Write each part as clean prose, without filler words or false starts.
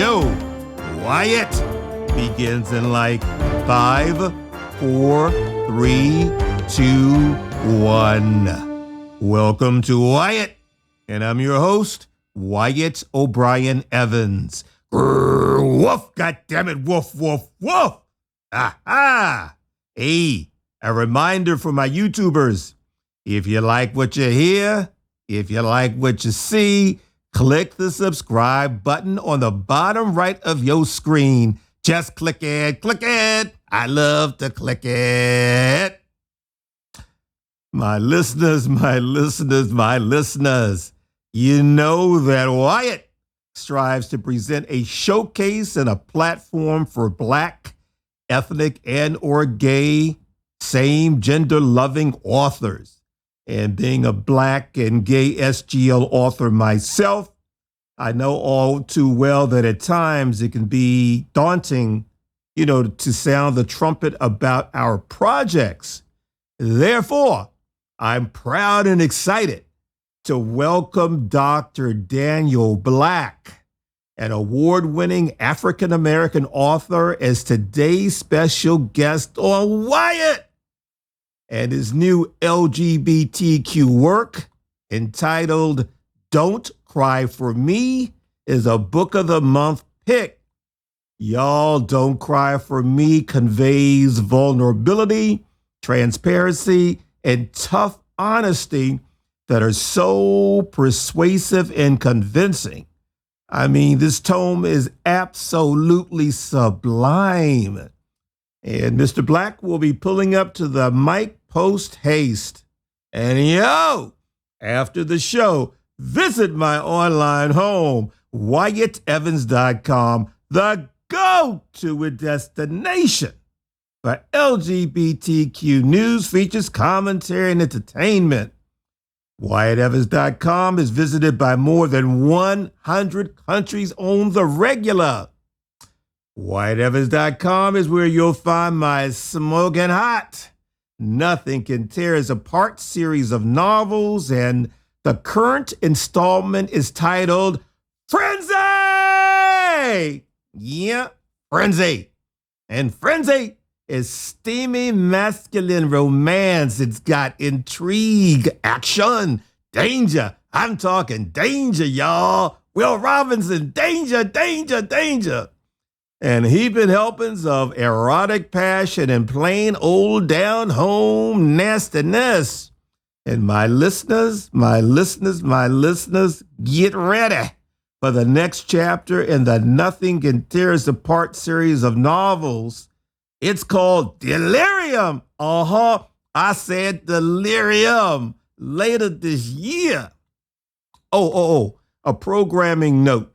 Yo, Wyatt begins in like 5, 4, 3, 2, 1. Welcome to Wyatt, and I'm your host, Wyatt O'Brien Evans. Grrr, woof, goddammit, woof, woof, woof. Ah. Hey, a reminder for my YouTubers. If you like what you hear, if you like what you see, click the subscribe button on the bottom right of your screen. Just click it, click it. I love to click it. My listeners, you know that Wyatt strives to present a showcase and a platform for Black, ethnic, and or gay, same gender loving authors. And being a Black and gay SGL author myself, I know all too well that at times it can be daunting, to sound the trumpet about our projects. Therefore, I'm proud and excited to welcome Dr. Daniel Black, an award-winning African-American author, as today's special guest on Wyatt. And his new LGBTQ work, entitled Don't Cry for Me, is a Book of the Month pick. Y'all, Don't Cry for Me conveys vulnerability, transparency, and tough honesty that are so persuasive and convincing. I mean, this tome is absolutely sublime. And Mr. Black will be pulling up to the mic post haste. And after the show, visit my online home, WyattEvans.com, the go-to destination for LGBTQ news, features, commentary, and entertainment. WyattEvans.com is visited by more than 100 countries on the regular. WyattEvans.com is where you'll find my smoking hot, Nothing Can Tear Us Apart series of novels, and the current installment is titled Frenzy! Yeah, Frenzy. And Frenzy is steamy masculine romance. It's got intrigue, action, danger. I'm talking danger, y'all. Will Robinson, danger, danger, danger. And heaping helpings of erotic passion and plain old down-home nastiness. And my listeners, get ready for the next chapter in the Nothing Can Tear Us Apart series of novels. It's called Delirium. I said delirium. Later this year. A programming note.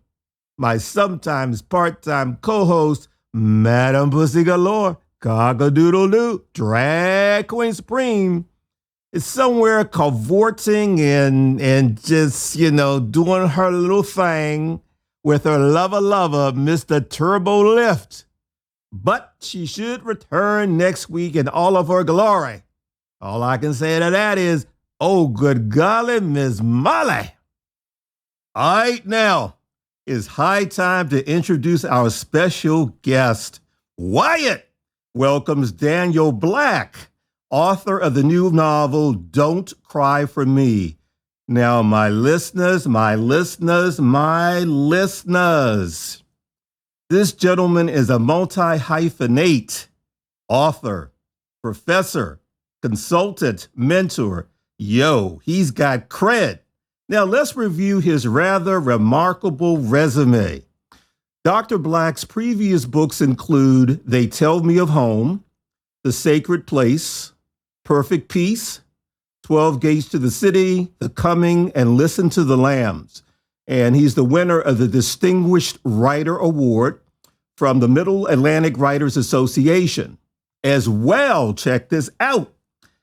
My sometimes part-time co-host, Madam Pussy Galore, Cock-a-doodle-doo, Drag Queen Supreme, is somewhere cavorting and just, doing her little thing with her lover, Mr. Turbo Lift. But she should return next week in all of her glory. All I can say to that is, oh, good golly, Miss Molly. All right, now. It's high time to introduce our special guest. Wyatt welcomes Daniel Black, author of the new novel, Don't Cry for Me. Now, my listeners, this gentleman is a multi-hyphenate, author, professor, consultant, mentor. He's got cred. Now, let's review his rather remarkable resume. Dr. Black's previous books include They Tell Me of Home, The Sacred Place, Perfect Peace, 12 Gates to the City, The Coming, and Listen to the Lambs. And he's the winner of the Distinguished Writer Award from the Middle Atlantic Writers Association. As well, check this out.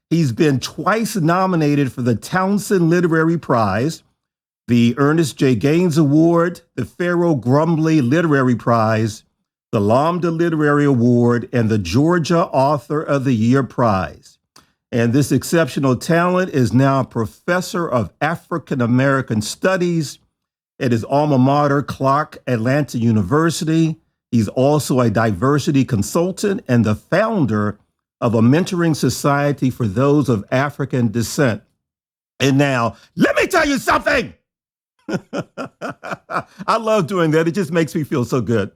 He's been twice nominated for the Townsend Literary Prize, the Ernest J. Gaines Award, the Pharaoh Grumbley Literary Prize, the Lambda Literary Award, and the Georgia Author of the Year Prize. And this exceptional talent is now a professor of African American Studies at his alma mater, Clark Atlanta University. He's also a diversity consultant and the founder of a mentoring society for those of African descent. And now, let me tell you something. I love doing that. It just makes me feel so good.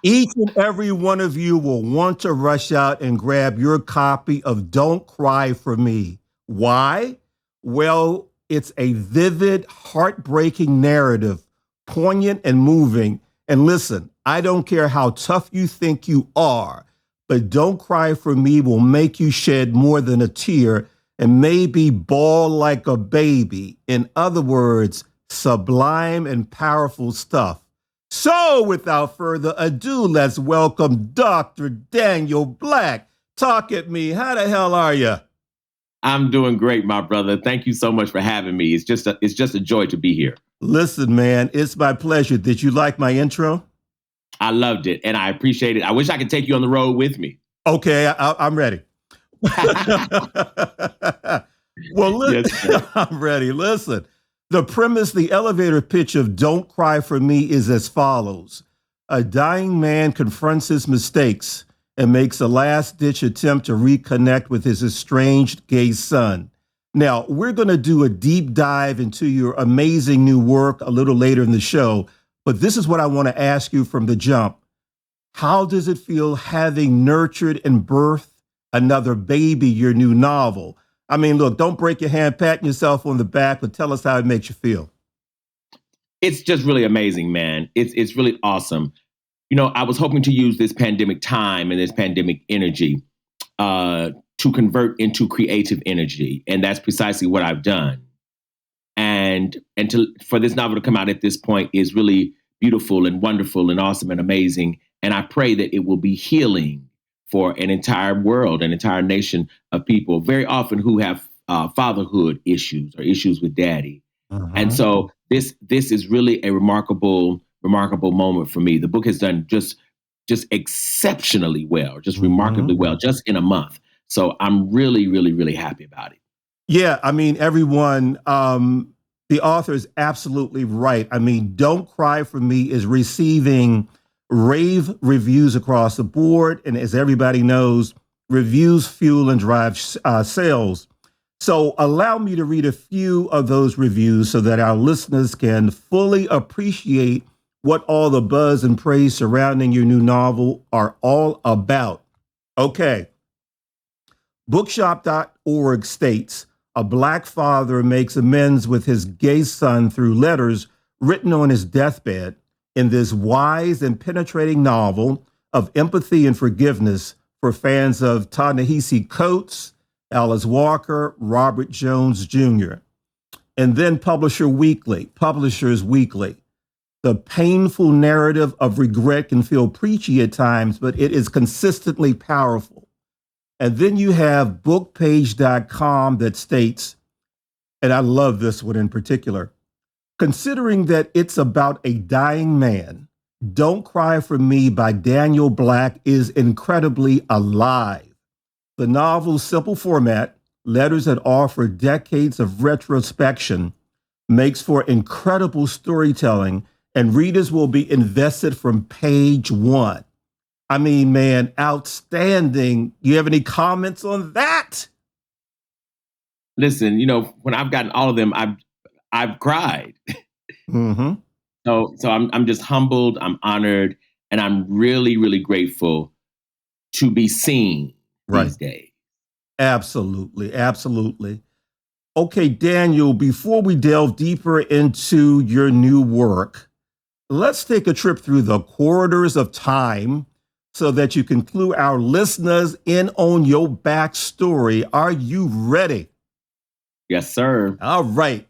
Each and every one of you will want to rush out and grab your copy of Don't Cry for Me. Why? Well, it's a vivid, heartbreaking narrative, poignant and moving. And listen, I don't care how tough you think you are, but Don't Cry for Me will make you shed more than a tear and maybe bawl like a baby. In other words, sublime and powerful stuff. So without further ado, let's welcome Dr. Daniel Black. Talk at me. How the hell are you? I'm doing great, my brother. Thank you so much for having me. It's just a joy to be here. Listen, man, it's my pleasure. Did you like my intro? I loved it, and I appreciate it. I wish I could take you on the road with me. Okay, I'm ready. Well, yes, I'm ready. Listen, the premise, the elevator pitch of Don't Cry for Me is as follows. A dying man confronts his mistakes and makes a last-ditch attempt to reconnect with his estranged gay son. Now, we're going to do a deep dive into your amazing new work a little later in the show, but this is what I want to ask you from the jump. How does it feel having nurtured and birthed another baby, your new novel? I mean, look, don't break your hand patting yourself on the back, but tell us how it makes you feel. It's just really amazing, man. It's really awesome. You know, I was hoping to use this pandemic time and this pandemic energy to convert into creative energy. And that's precisely what I've done. And for this novel to come out at this point is really beautiful and wonderful and awesome and amazing. And I pray that it will be healing for an entire world, an entire nation of people, very often who have fatherhood issues or issues with daddy. Uh-huh. And so this is really a remarkable moment for me. The book has done just exceptionally well, just remarkably well, just in a month. So I'm really, really, really happy about it. Yeah, I mean, everyone, the author is absolutely right. I mean, Don't Cry for Me is receiving rave reviews across the board. And as everybody knows, reviews fuel and drive sales. So allow me to read a few of those reviews so that our listeners can fully appreciate what all the buzz and praise surrounding your new novel are all about. Okay. Bookshop.org states, a Black father makes amends with his gay son through letters written on his deathbed in this wise and penetrating novel of empathy and forgiveness for fans of Ta-Nehisi Coates, Alice Walker, Robert Jones Jr. And then Publishers Weekly. The painful narrative of regret can feel preachy at times, but it is consistently powerful. And then you have bookpage.com that states, and I love this one in particular, considering that it's about a dying man, Don't Cry for Me by Daniel Black is incredibly alive. The novel's simple format, letters that offer decades of retrospection, makes for incredible storytelling, and readers will be invested from page one. I mean, man, outstanding. You have any comments on that? Listen, you know, when I've gotten all of them, I've cried. Mm-hmm. So I'm just humbled, I'm honored, and I'm really, really grateful to be seen these days. Absolutely, absolutely. Okay, Daniel, before we delve deeper into your new work, let's take a trip through the corridors of time so that you can clue our listeners in on your backstory. Are you ready? Yes, sir. All right.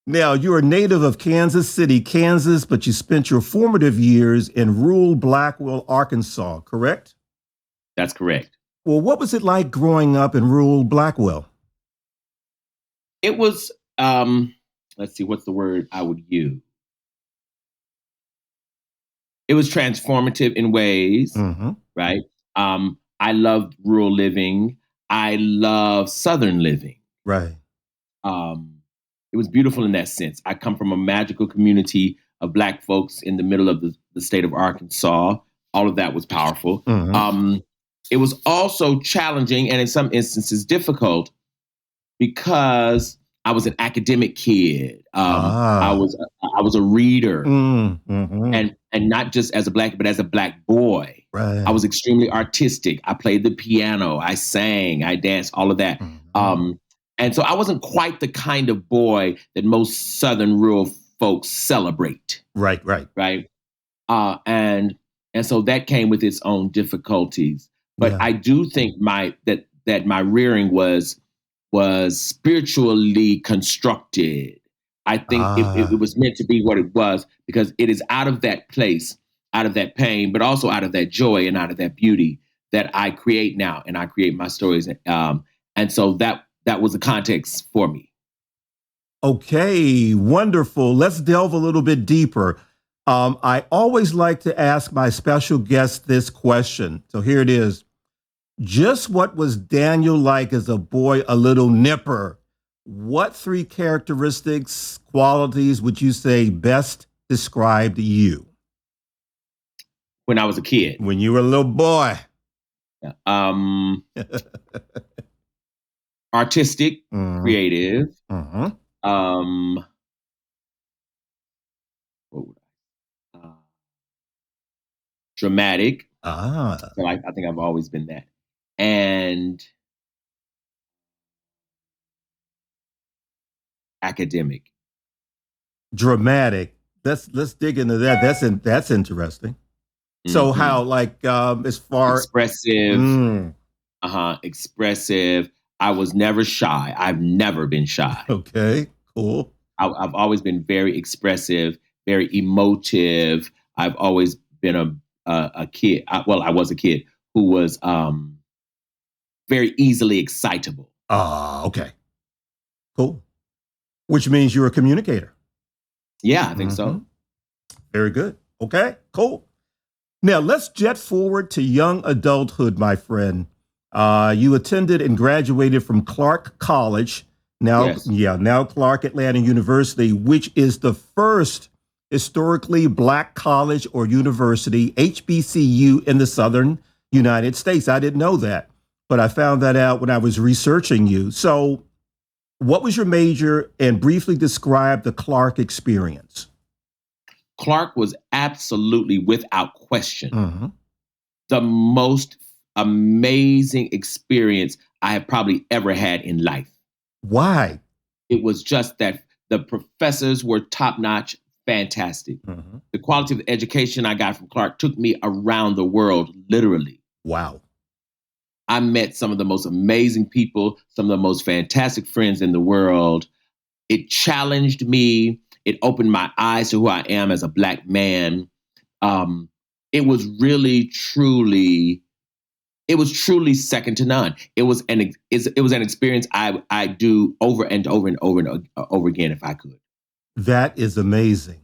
Now, you're a native of Kansas City, Kansas, but you spent your formative years in rural Blackwell, Arkansas, correct? That's correct. Well, what was it like growing up in rural Blackwell? It was, let's see, what's the word I would use? It was transformative in ways, right? I loved rural living. I love Southern living. Right. It was beautiful in that sense. I come from a magical community of Black folks in the middle of the state of Arkansas. All of that was powerful. Mm-hmm. It was also challenging and in some instances difficult because I was an academic kid. I was a reader, Mm-hmm. and not just as a Black, but as a Black boy. Right. I was extremely artistic. I played the piano. I sang. I danced. All of that. Mm-hmm. And so I wasn't quite the kind of boy that most Southern rural folks celebrate. Right. And so that came with its own difficulties. But Yeah. I do think that my rearing was spiritually constructed. I think it was meant to be what it was because it is out of that place, out of that pain, but also out of that joy and out of that beauty that I create now, and I create my stories. And so that was the context for me. Okay, wonderful. Let's delve a little bit deeper. I always like to ask my special guest this question. So here it is. Just what was Daniel like as a boy, a little nipper? What 3 characteristics, qualities would you say best described you? When I was a kid. When you were a little boy. Artistic, creative. Dramatic. So I think I've always been that. And academic. Dramatic. Let's dig into that. That's interesting. So how, like, as far expressive, expressive. I was never shy. I've never been shy. Okay, cool. I've always been very expressive, very emotive. I've always been a kid. I was a kid who was very easily excitable. Okay, cool. Which means you're a communicator. Yeah, I think so. Very good. Okay, cool. Now let's jet forward to young adulthood, my friend. You attended and graduated from Clark College, now Clark Atlanta University, which is the first historically Black college or university, HBCU, in the Southern United States. I didn't know that, but I found that out when I was researching you. So what was your major, and briefly describe the Clark experience? Clark was absolutely, without question, the most amazing experience I have probably ever had in life. Why? It was just that the professors were top-notch, fantastic. The quality of the education I got from Clark took me around the world, literally. Wow. I met some of the most amazing people, some of the most fantastic friends in the world. It challenged me. It opened my eyes to who I am as a Black man. It was really, truly second to none. It was an experience I do over and over and over and over again if I could. That is amazing.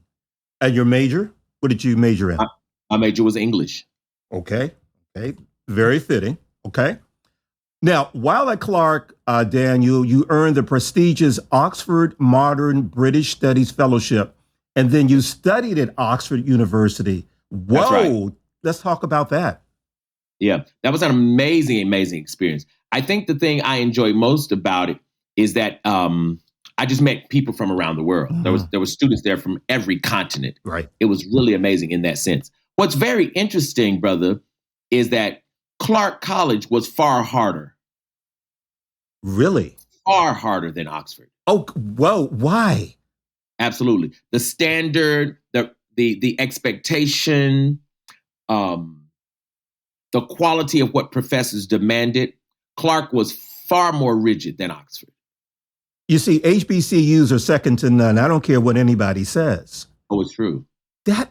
And your major? What did you major in? My major was English. Okay. Very fitting. Okay. Now, while at Clark, Daniel, you earned the prestigious Oxford Modern British Studies Fellowship, and then you studied at Oxford University. Whoa. That's right. Let's talk about that. Yeah, that was an amazing, amazing experience. I think the thing I enjoy most about it is that I just met people from around the world. There were students there from every continent. Right. It was really amazing in that sense. What's very interesting, brother, is that Clark College was far harder. Really? Far harder than Oxford. Oh, whoa, why? Absolutely. The standard, the expectation, the quality of what professors demanded, Clark was far more rigid than Oxford. You see, HBCUs are second to none. I don't care what anybody says. Oh, it's true. That's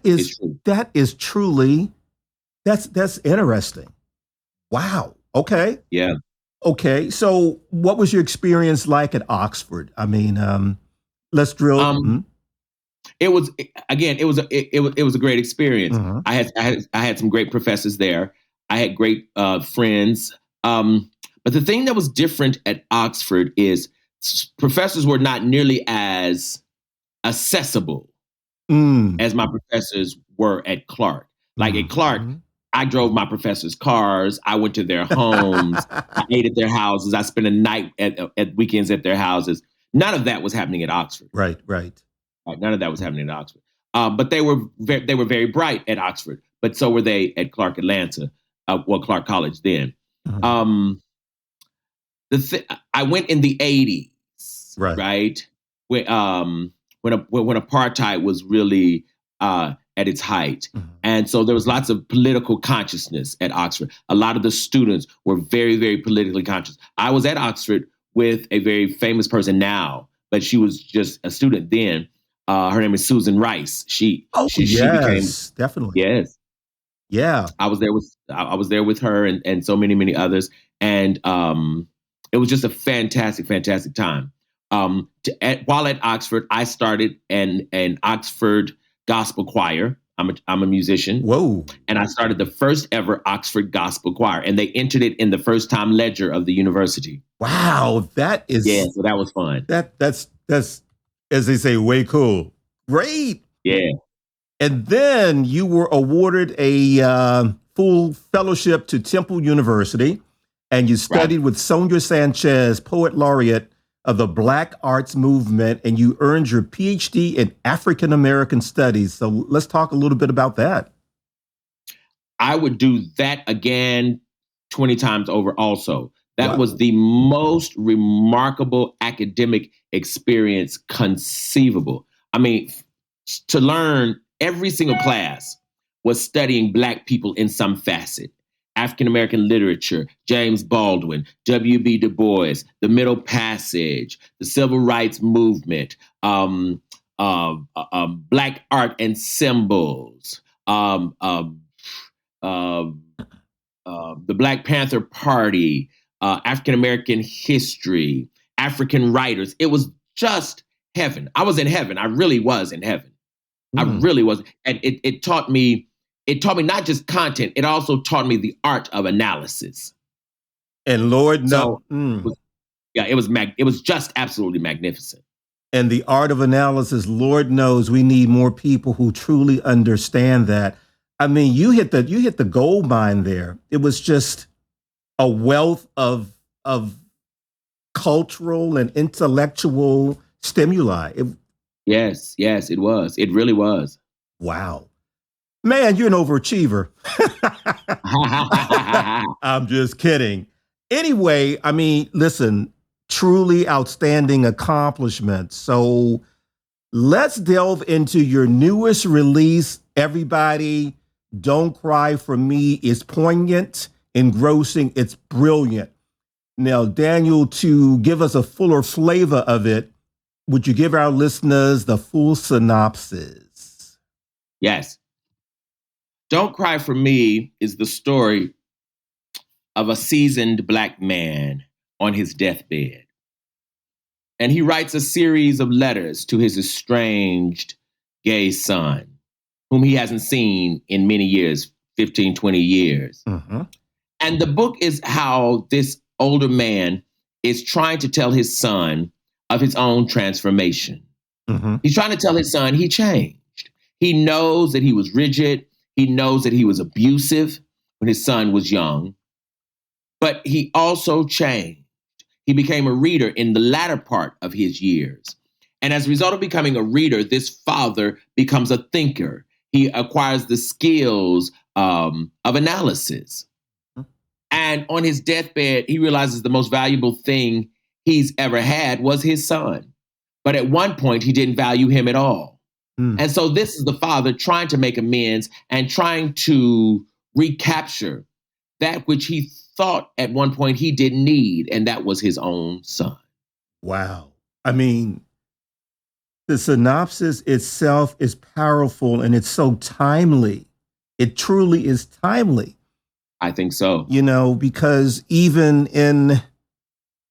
interesting. Wow. Okay. Yeah. Okay. So what was your experience like at Oxford? I mean, let's drill. It was a great experience. I had some great professors there. I had great friends. But the thing that was different at Oxford is professors were not nearly as accessible as my professors were at Clark. Like at Clark, I drove my professors' cars. I went to their homes. I ate at their houses. I spent a night at weekends at their houses. None of that was happening at Oxford. Right. None of that was happening at Oxford. But they were very bright at Oxford. But so were they at Clark Atlanta, Clark College then. I went in the 80s, right? When apartheid was really at its height. And so there was lots of political consciousness at Oxford. A lot of the students were very, very politically conscious. I was at Oxford with a very famous person now, but she was just a student then. Her name is Susan Rice. She became definitely. Yes. Yeah. I was there with her and so many others. And it was just a fantastic, fantastic time. While at Oxford, I started an Oxford gospel choir. I'm a musician. Whoa. And I started the first ever Oxford gospel choir, and they entered it in the first time ledger of the university. Wow. That is. Yeah. So that was fun. That's, as they say, way cool. Great. Yeah. And then you were awarded a full fellowship to Temple University, and you studied with Sonia Sanchez, poet laureate of the Black Arts Movement, and you earned your PhD in African American Studies. So let's talk a little bit about that. I would do that again 20 times over also. That was the most remarkable academic experience conceivable. I mean, to learn, every single class was studying Black people in some facet. African-American literature, James Baldwin, W.B. Du Bois, the Middle Passage, the Civil Rights Movement, Black art and symbols, the Black Panther Party, African-American history, African writers. It was just heaven. I was in heaven. I really was in heaven. I really was. And it taught me not just content, it also taught me the art of analysis. And Lord knows. It was just absolutely magnificent. And the art of analysis, Lord knows we need more people who truly understand that. I mean, you hit the gold mine there. It was just a wealth of cultural and intellectual stimuli. Yes, it was. It really was. Wow. Man, you're an overachiever. I'm just kidding. Anyway, I mean, listen, truly outstanding accomplishment. So let's delve into your newest release. Everybody, Don't Cry for Me. Is poignant, engrossing, it's brilliant. Now, Daniel, to give us a fuller flavor of it, would you give our listeners the full synopsis? Yes. Don't Cry for Me is the story of a seasoned Black man on his deathbed. And he writes a series of letters to his estranged gay son, whom he hasn't seen in many years, 15, 20 years. And the book is how this older man is trying to tell his son of his own transformation. He's trying to tell his son he changed. He knows that he was rigid. He knows that he was abusive when his son was young, but he also changed. He became a reader in the latter part of his years. And as a result of becoming a reader, this father becomes a thinker. He acquires the skills of analysis. And on his deathbed, he realizes the most valuable thing he's ever had was his son. But at one point, he didn't value him at all. And so this is the father trying to make amends and trying to recapture that which he thought at one point he didn't need, and that was his own son. Wow. I mean, the synopsis itself is powerful and it's so timely. It truly is timely. I think so. You know, because even in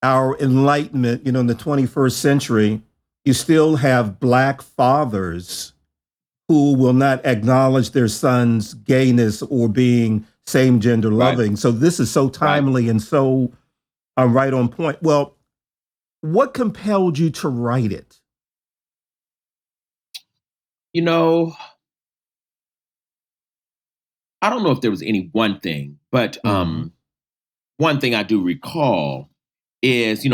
our enlightenment, you know, in the 21st century, you still have Black fathers who will not acknowledge their son's gayness or being same gender loving. So this is so timely and so right on point. Well, What compelled you to write it? You know, I don't know if there was any one thing, but Mhm. one thing I do recall is,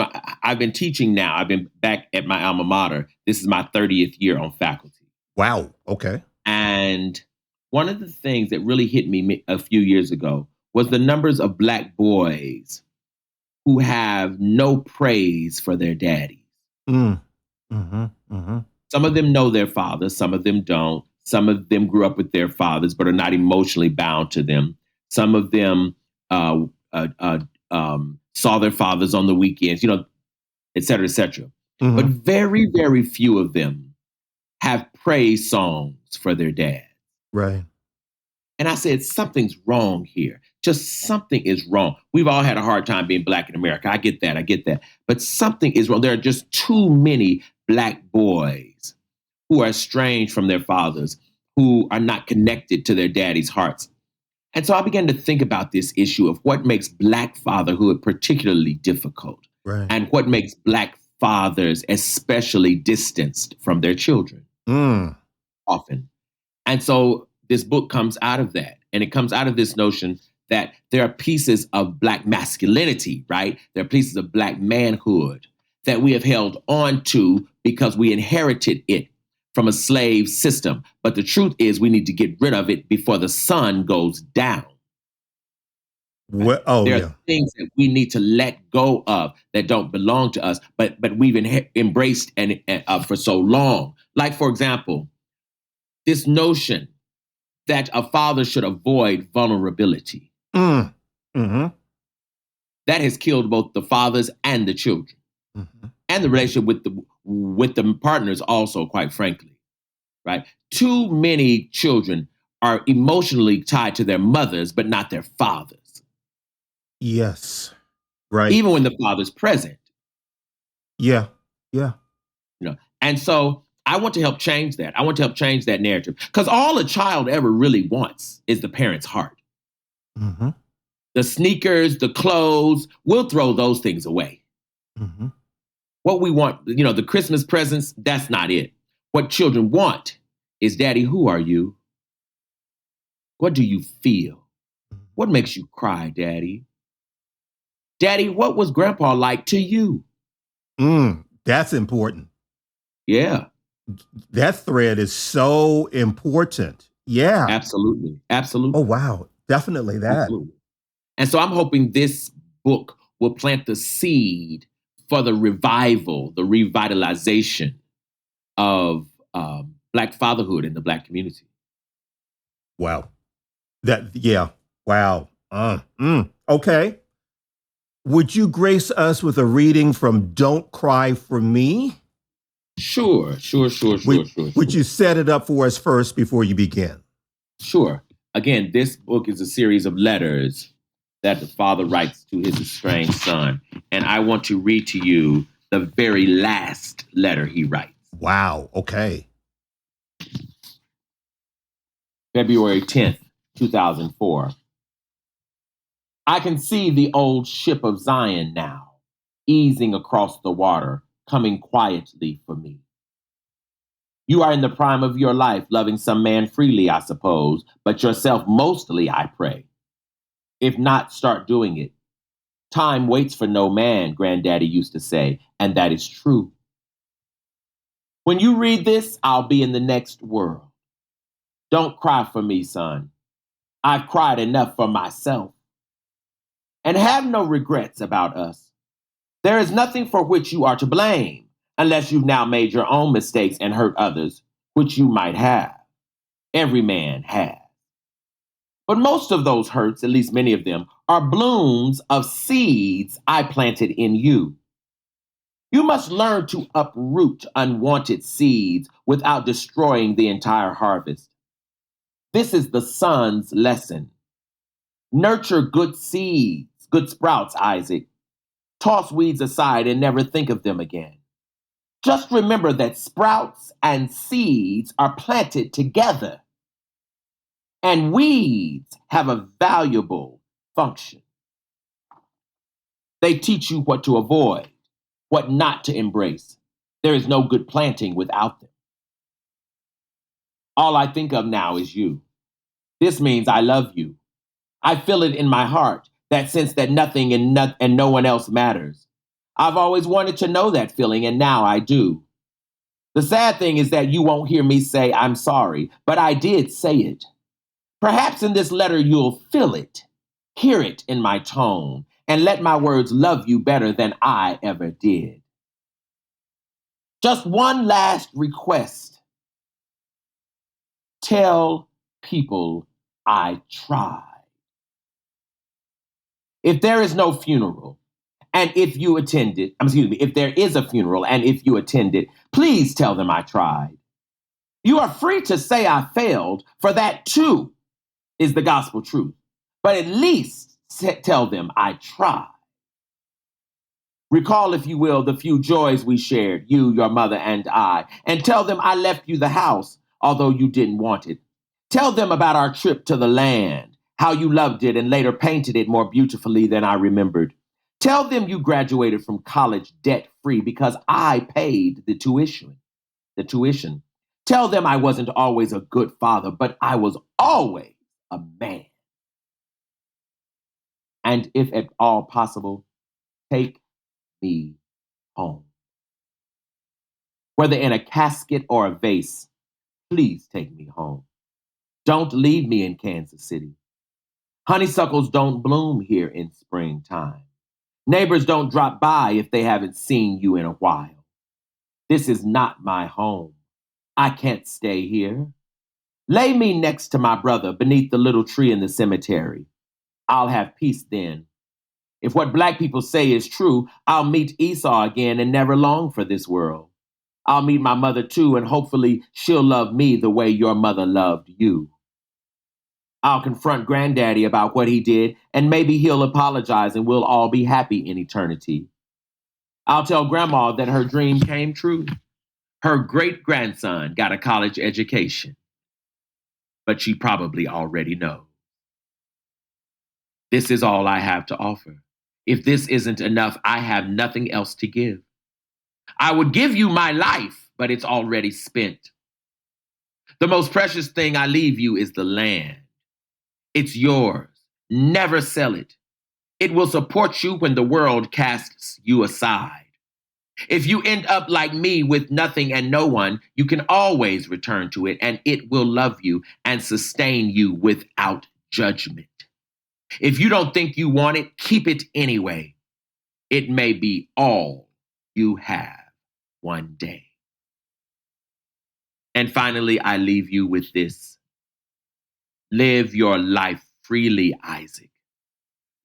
I've been teaching now. I've been back at my alma mater. This is my 30th year on faculty. Wow. Okay. And one of the things that really hit me a few years ago was the numbers of Black boys who have no praise for their daddies. Mm. Mhm. Mhm. Some of them know their fathers, some of them don't. Some of them grew up with their fathers but are not emotionally bound to them. Some of them uh, uh, uh, saw their fathers on the weekends, et cetera, et cetera. But Mhm. very, very few of them have praise songs for their dad. Right. And I said, something's wrong here. Just something is wrong. We've all had a hard time being Black in America. I get that. I get that. But something is wrong. There are just too many Black boys who are estranged from their fathers, who are not connected to their daddy's hearts. And so I began to think about this issue of what makes Black fatherhood particularly difficult Right. and what makes Black fathers especially distanced from their children Mm. often. And so this book comes out of that. And it comes out of this notion that there are pieces of Black masculinity, right? There are pieces of Black manhood that we have held on to because we inherited it from a slave system. But the truth is, we need to get rid of it before the sun goes down. Right? Oh There are yeah. things that we need to let go of that don't belong to us, but we've embraced and for so long. Like, for example, this notion that a father should avoid vulnerability. Mm. Mhm. That has killed both the fathers and the children, Mhm. and the relationship with the partners also, quite frankly, right? Too many children are emotionally tied to their mothers, but not their fathers, Yes. Right. even when the father's present, Yeah. Yeah. And so I want to help change that. I want to help change that narrative because all a child ever really wants is the parent's heart. Mhm. The sneakers, the clothes, we'll throw those things away. Mhm. What we want, the Christmas presents, that's not it. What children want is, Daddy, who are you? What do you feel? What makes you cry, Daddy? Daddy, what was Grandpa like to you? That's important. Yeah, That thread is so important. Yeah. absolutely. Oh Absolutely. wow. Definitely that. Absolutely. And so I'm hoping this book will plant the seed for the revival, the revitalization of Black fatherhood in the Black community. Wow. That yeah. Wow. Okay. Would you grace us with a reading from Don't Cry for Me? Sure, sure, sure, sure, sure, Would sure. you set it up for us first before you begin? Sure. Again, this book is a series of letters that the father writes to his estranged son. And I want to read to you the very last letter he writes. Wow. Okay. February 10th, 2004. I can see the old ship of Zion now, easing across the water, coming quietly for me. You are in the prime of your life, loving some man freely, I suppose, but yourself mostly, I pray. If not, start doing it. Time waits for no man, Granddaddy used to say, and that is true. When you read this, I'll be in the next world. Don't cry for me, son. I've cried enough for myself. And have no regrets about us. There is nothing for which you are to blame, unless you've now made your own mistakes and hurt others, which you might have. Every man has. But most of those hurts, at least many of them, are blooms of seeds I planted in you. You must learn to uproot unwanted seeds without destroying the entire harvest. This is the son's lesson. Nurture good seeds, good sprouts, Isaac. Toss weeds aside and never think of them again. Just remember that sprouts and seeds are planted together, and weeds have a valuable function. They teach you what to avoid, what not to embrace. There is no good planting without them. All I think of now is you. This means I love you. I feel it in my heart, that sense that nothing and no one else matters. I've always wanted to know that feeling, and now I do. The sad thing is that you won't hear me say I'm sorry, but I did say it. Perhaps in this letter you'll feel it, hear it in my tone, and let my words love you better than I ever did. Just one last request. Tell people I tried. If there is no funeral, and if you attend it, if there is a funeral and if you attend it, please tell them I tried. You are free to say I failed, for that too is the gospel truth. But at least tell them I tried. Recall, if you will, the few joys we shared, you, your mother, and I, and tell them I left you the house, although you didn't want it. Tell them about our trip to the land, how you loved it and later painted it more beautifully than I remembered. Tell them you graduated from college debt-free because I paid the tuition. Tell them I wasn't always a good father, but I was always a man. And if at all possible, take me home. Whether in a casket or a vase, please take me home. Don't leave me in Kansas City. Honeysuckles don't bloom here in springtime. Neighbors don't drop by if they haven't seen you in a while. This is not my home. I can't stay here. Lay me next to my brother beneath the little tree in the cemetery. I'll have peace then. If what Black people say is true, I'll meet Esau again and never long for this world. I'll meet my mother too, and hopefully she'll love me the way your mother loved you. I'll confront Granddaddy about what he did, and maybe he'll apologize and we'll all be happy in eternity. I'll tell Grandma that her dream came true. Her great-grandson got a college education. But she probably already knows. This is all I have to offer. If this isn't enough, I have nothing else to give. I would give you my life, but it's already spent. The most precious thing I leave you is the land. It's yours. Never sell it. It will support you when the world casts you aside. If you end up like me with nothing and no one, you can always return to it, and it will love you and sustain you without judgment. If you don't think you want it, keep it anyway. It may be all you have one day. And finally, I leave you with this. Live your life freely, Isaac.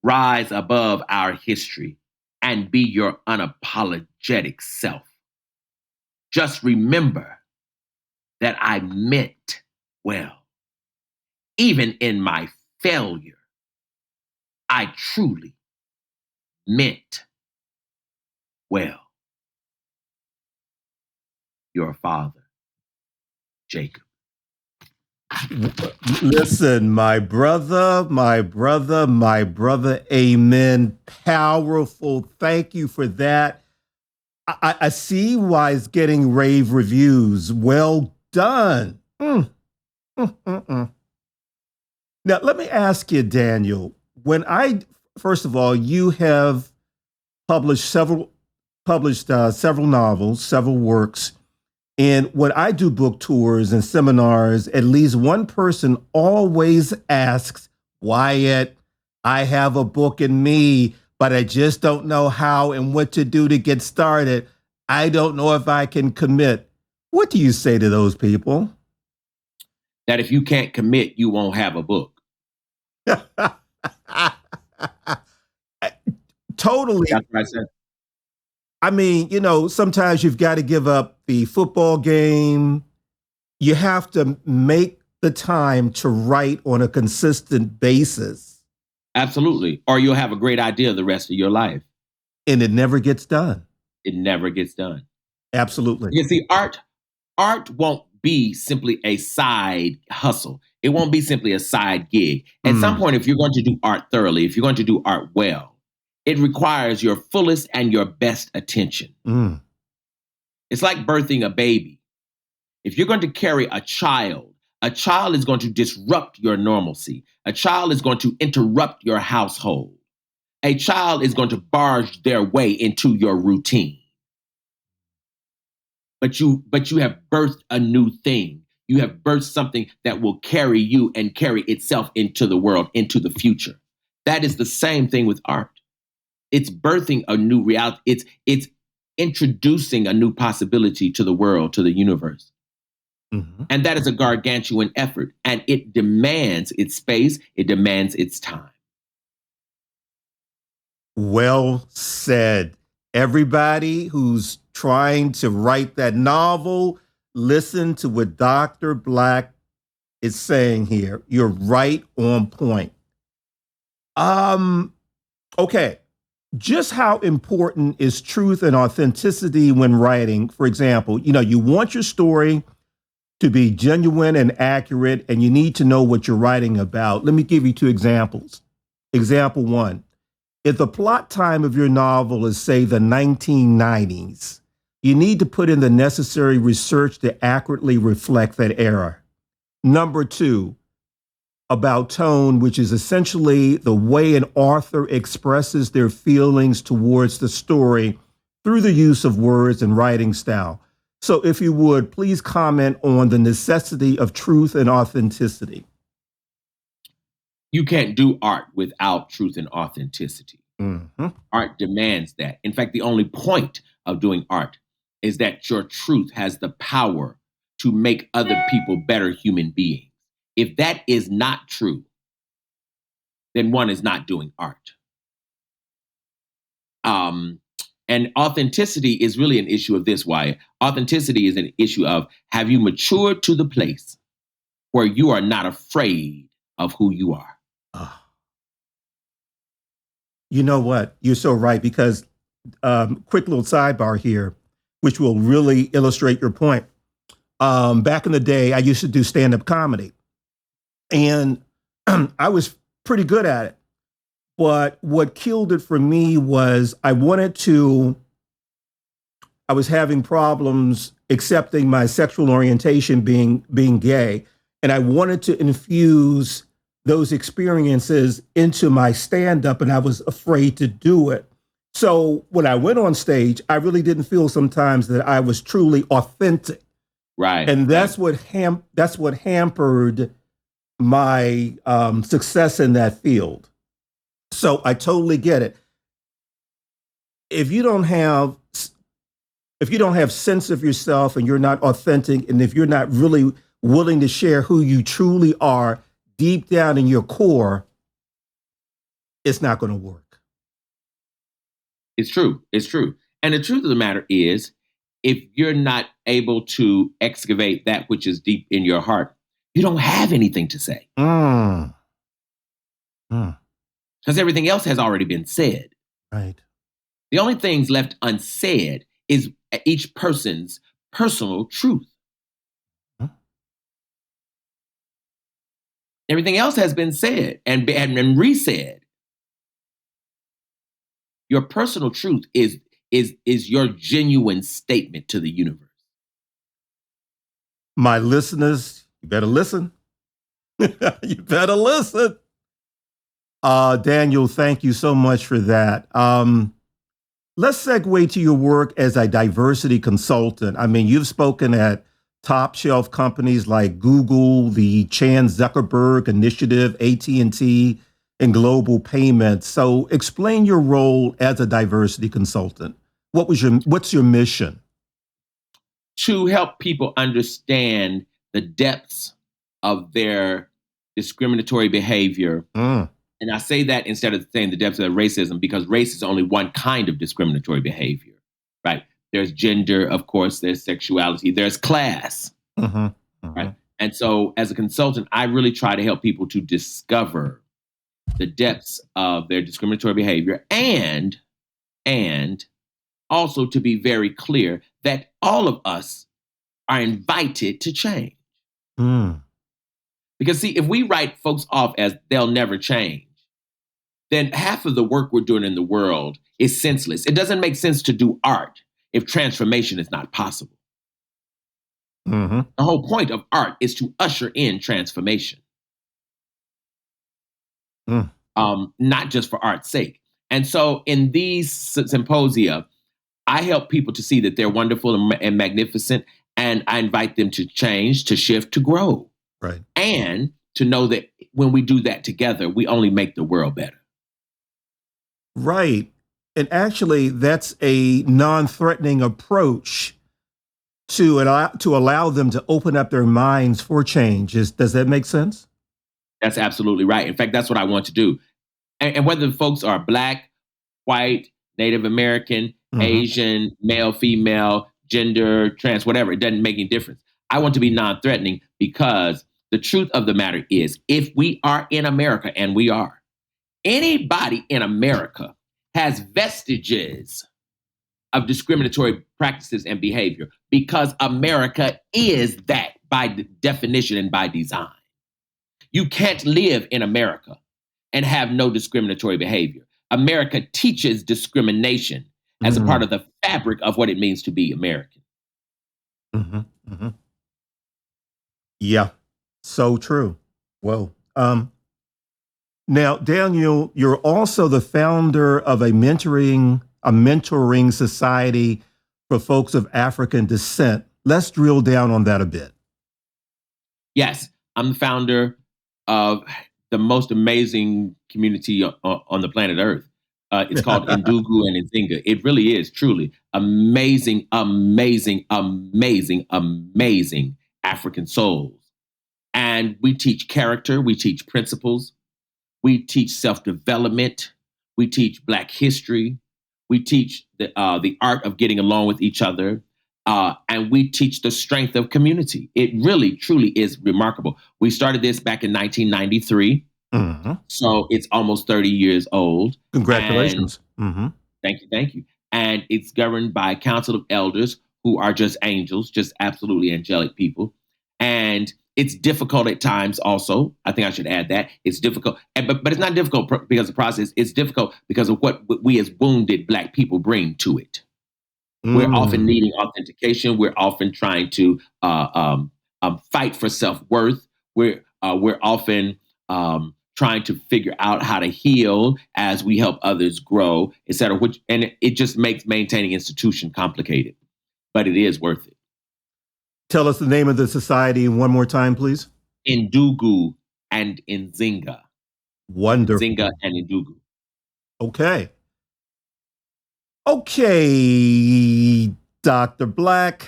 Rise above our history and be your unapologetic self. Just remember that I meant well. Even in my failure, I truly meant well. Your father, Jacob. Listen, my brother, amen. Powerful. Thank you for that. I see why it's getting rave reviews. Well done. Now, let me ask you, Daniel, first of all, you have published several novels, several works. And when I do book tours and seminars, at least one person always asks, Wyatt, I have a book in me, but I just don't know how and what to do to get started. I don't know if I can commit. What do you say to those people? That if you can't commit, you won't have a book. Totally. That's what I said. I mean, sometimes you've got to give up the football game. You have to make the time to write on a consistent basis. Absolutely. Or you'll have a great idea the rest of your life. And it never gets done. It never gets done. Absolutely. You see, art won't be simply a side hustle. It won't be simply a side gig. At some point, if you're going to do art thoroughly, if you're going to do art well, It requires your fullest and your best attention. Mm. It's like birthing a baby. If you're going to carry a child is going to disrupt your normalcy. A child is going to interrupt your household. A child is going to barge their way into your routine. But you have birthed a new thing. You have birthed something that will carry you and carry itself into the world, into the future. That is the same thing with art. It's birthing a new reality. It's introducing a new possibility to the world, to the universe. Mm-hmm. And that is a gargantuan effort. And it demands its space. It demands its time. Well said. Everybody who's trying to write that novel, listen to what Dr. Black is saying here. You're right on point. Okay. Just how important is truth and authenticity when writing? For example, you want your story to be genuine and accurate, and you need to know what you're writing about. Let me give you 2 examples. Example 1, if the plot time of your novel is, say, the 1990s, you need to put in the necessary research to accurately reflect that era. Number 2, about tone, which is essentially the way an author expresses their feelings towards the story through the use of words and writing style. So if you would, please comment on the necessity of truth and authenticity. You can't do art without truth and authenticity. Mm-hmm. Art demands that. In fact, the only point of doing art is that your truth has the power to make other people better human beings. If that is not true, then one is not doing art. And authenticity is really an issue of this, Wyatt. Authenticity is an issue of, have you matured to the place where you are not afraid of who you are? You know what? You're so right, because quick little sidebar here, which will really illustrate your point. Back in the day, I used to do stand-up comedy, and I was pretty good at it. But what killed it for me was I was having problems accepting my sexual orientation being gay. And I wanted to infuse those experiences into my stand-up, and I was afraid to do it. So when I went on stage, I really didn't feel sometimes that I was truly authentic. Right. And that's what hampered my success in that field. So I totally get it. If you don't have sense of yourself, and you're not authentic, and if you're not really willing to share who you truly are deep down in your core, it's not going to work. It's true. It's true. And the truth of the matter is, if you're not able to excavate that which is deep in your heart, you don't have anything to say. Because everything else has already been said. Right. The only things left unsaid is each person's personal truth. Everything else has been said and resaid. Your personal truth is your genuine statement to the universe. My listeners, you better listen. You better listen. Daniel, thank you so much for that. Let's segue to your work as a diversity consultant. I mean, you've spoken at top shelf companies like Google, the Chan Zuckerberg Initiative, AT&T, and Global Payments. So explain your role as a diversity consultant. What's your mission? To help people understand the depths of their discriminatory behavior. And I say that instead of saying the depths of their racism, because race is only one kind of discriminatory behavior, right? There's gender, of course, there's sexuality, there's class, right? And so as a consultant, I really try to help people to discover the depths of their discriminatory behavior, and also to be very clear that all of us are invited to change. Because see, if we write folks off as they'll never change, then half of the work we're doing in the world is senseless. It doesn't make sense to do art if transformation is not possible. Mm-hmm. The whole point of art is to usher in transformation, not just for art's sake. And so in these symposia, I help people to see that they're wonderful and magnificent, and I invite them to change, to shift, to grow. Right. And to know that when we do that together, we only make the world better. Right. And actually, that's a non-threatening approach to allow them to open up their minds for change. Does that make sense? That's absolutely right. In fact, that's what I want to do. And whether the folks are Black, white, Native American, Asian, male, female, gender, trans, whatever, it doesn't make any difference. I want to be non-threatening because the truth of the matter is, if we are in America, and we are, anybody in America has vestiges of discriminatory practices and behavior because America is that by definition and by design. You can't live in America and have no discriminatory behavior. America teaches discrimination as a part of the fabric of what it means to be American. Yeah, so true. Whoa. Now, Daniel, you're also the founder of a mentoring society for folks of African descent. Let's drill down on that a bit. Yes, I'm the founder of the most amazing community on the planet Earth. It's called Ndugu and Nzinga. It really is truly amazing, amazing, amazing, amazing African souls. And we teach character, we teach principles, we teach self-development, we teach Black history, we teach the art of getting along with each other, and we teach the strength of community. It really, truly is remarkable. We started this back in 1993, so it's almost 30 years old. Congratulations. Thank you. And it's governed by a council of elders who are just angels, just absolutely angelic people. And it's difficult at times also. I think I should add that. It's difficult, but it's not difficult because of the process. It's difficult because of what we as wounded Black people bring to it. We're often needing authentication. We're often trying to fight for self-worth. We're often trying to figure out how to heal as we help others grow, et cetera. And it just makes maintaining institution complicated, but it is worth it. Tell us the name of the society one more time, please. Ndugu and Nzinga. Wonderful. Nzinga and Ndugu. Okay, Dr. Black,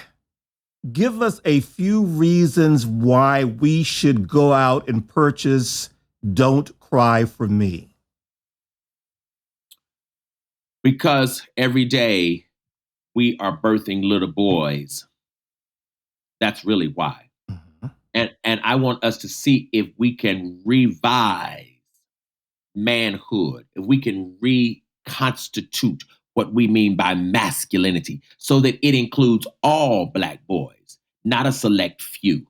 give us a few reasons why we should go out and purchase Don't Cry for Me. Because every day we are birthing little boys. That's really why. And I want us to see if we can revise manhood, if we can reconstitute what we mean by masculinity so that it includes all Black boys, not a select few.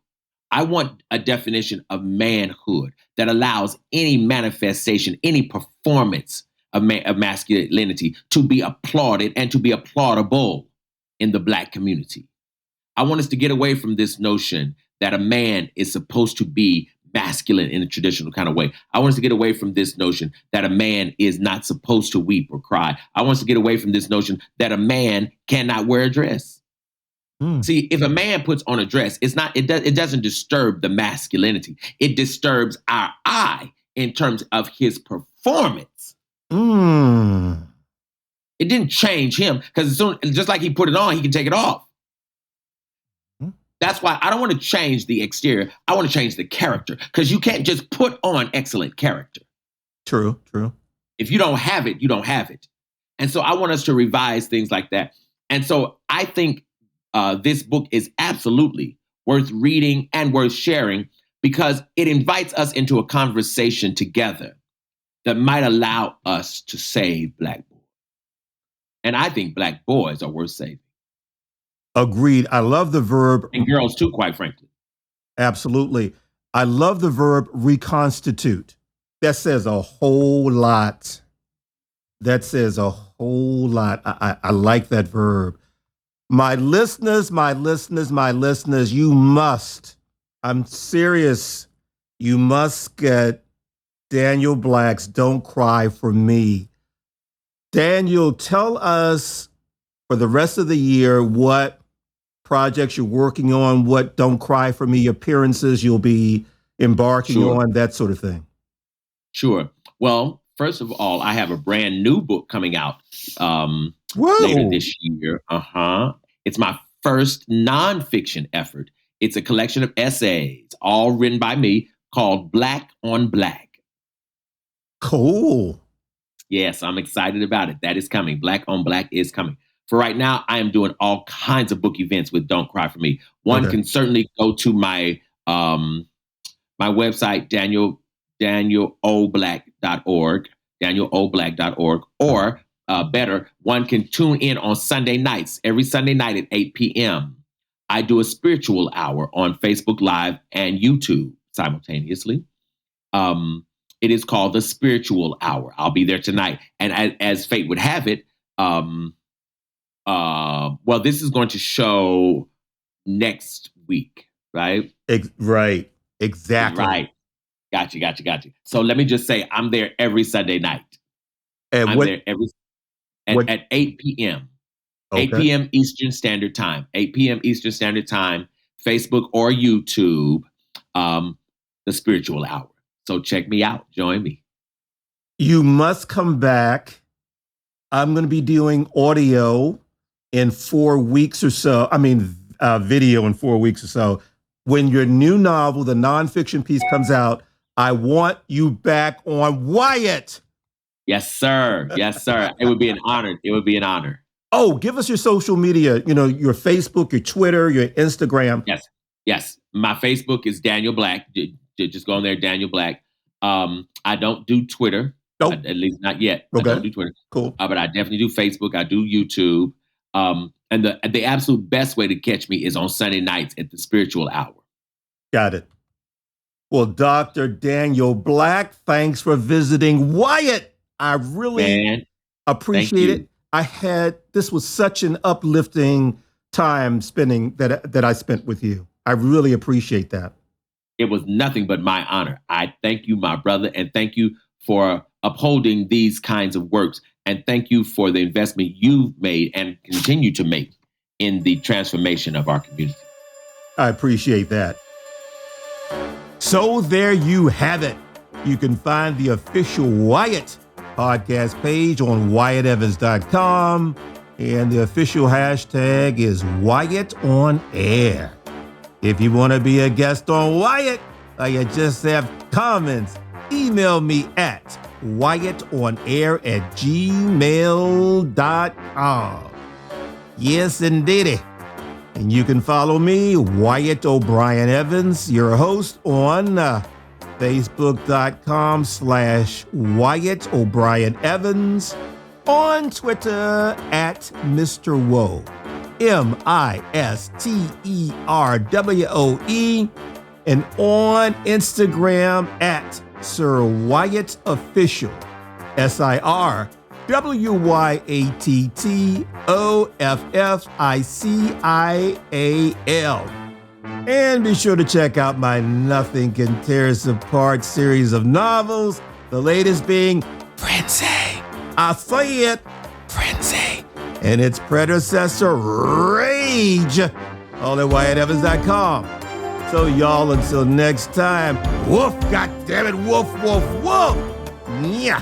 I want a definition of manhood that allows any manifestation, any performance of masculinity to be applauded and to be applaudable in the Black community. I want us to get away from this notion that a man is supposed to be masculine in a traditional kind of way. I want us to get away from this notion that a man is not supposed to weep or cry. I want us to get away from this notion that a man cannot wear a dress. See, if a man puts on a dress, it doesn't disturb the masculinity. It disturbs our eye in terms of his performance. It didn't change him because just like he put it on, he can take it off. That's why I don't want to change the exterior. I want to change the character because you can't just put on excellent character. True. If you don't have it, you don't have it. And so I want us to revise things like that. And so I think this book is absolutely worth reading and worth sharing because it invites us into a conversation together that might allow us to save Black boys. And I think Black boys are worth saving. Agreed. I love the verb. And girls too, quite frankly. Absolutely. I love the verb reconstitute. That says a whole lot. That says a whole lot. I like that verb. My listeners, my listeners, my listeners, you must, I'm serious, you must get Daniel Black's Don't Cry for Me. Daniel, tell us for the rest of the year what projects you're working on, what Don't Cry for Me appearances you'll be embarking on, that sort of thing. Sure. Well, first of all, I have a brand new book coming out later this year. It's my first nonfiction effort. It's a collection of essays, all written by me, called Black on Black. Cool. Yes, I'm excited about it. That is coming. Black on Black is coming. For right now, I am doing all kinds of book events with Don't Cry for Me. One can certainly go to my my website, danieloblack.org, danieloblack.org, or better, one can tune in on Sunday nights, every Sunday night at 8 p.m. I do a spiritual hour on Facebook Live and YouTube simultaneously. It is called the Spiritual Hour. I'll be there tonight. And as fate would have it, well, this is going to show next week, right? Right. Exactly. Right. Gotcha. So let me just say, I'm there every Sunday night. And I'm there at 8 p.m. Okay. 8 p.m. Eastern Standard Time. 8 p.m. Eastern Standard Time, Facebook or YouTube, the Spiritual Hour. So check me out. Join me. You must come back. I'm going to be doing audio in 4 weeks or so. I mean, video in 4 weeks or so. When your new novel, the nonfiction piece, comes out, I want you back on Wyatt. Yes, sir. Yes, sir. It would be an honor. It would be an honor. Oh, give us your social media, your Facebook, your Twitter, your Instagram. Yes. My Facebook is Daniel Black. Just go on there, Daniel Black. I don't do Twitter. Nope. At least not yet. Okay. I don't do Twitter. Cool. But I definitely do Facebook. I do YouTube. And the absolute best way to catch me is on Sunday nights at the Spiritual Hour. Got it. Well, Dr. Daniel Black, thanks for visiting Wyatt. I really appreciate it. This was such an uplifting time that I spent with you. I really appreciate that. It was nothing but my honor. I thank you, my brother, and thank you for upholding these kinds of works. And thank you for the investment you've made and continue to make in the transformation of our community. I appreciate that. So there you have it. You can find the official Wyatt podcast page on WyattEvans.com. And the official hashtag is Wyatt on Air. If you want to be a guest on Wyatt, or you just have comments, email me at WyattOnAir@gmail.com. Yes, indeedy. And you can follow me, Wyatt O'Brien Evans, your host, on Facebook.com/Wyatt O'Brien Evans, on Twitter at Mr. Woe, MISTERWOE, and on Instagram at Sir Wyatt Official, SIRWYATTOFFICIAL. And be sure to check out my Nothing Can Tear Us Apart series of novels, the latest being Frenzy. I say it, Frenzy. And its predecessor, Rage, all at WyattEvans.com. So y'all, until next time, woof, goddammit, woof, woof, woof. Yeah.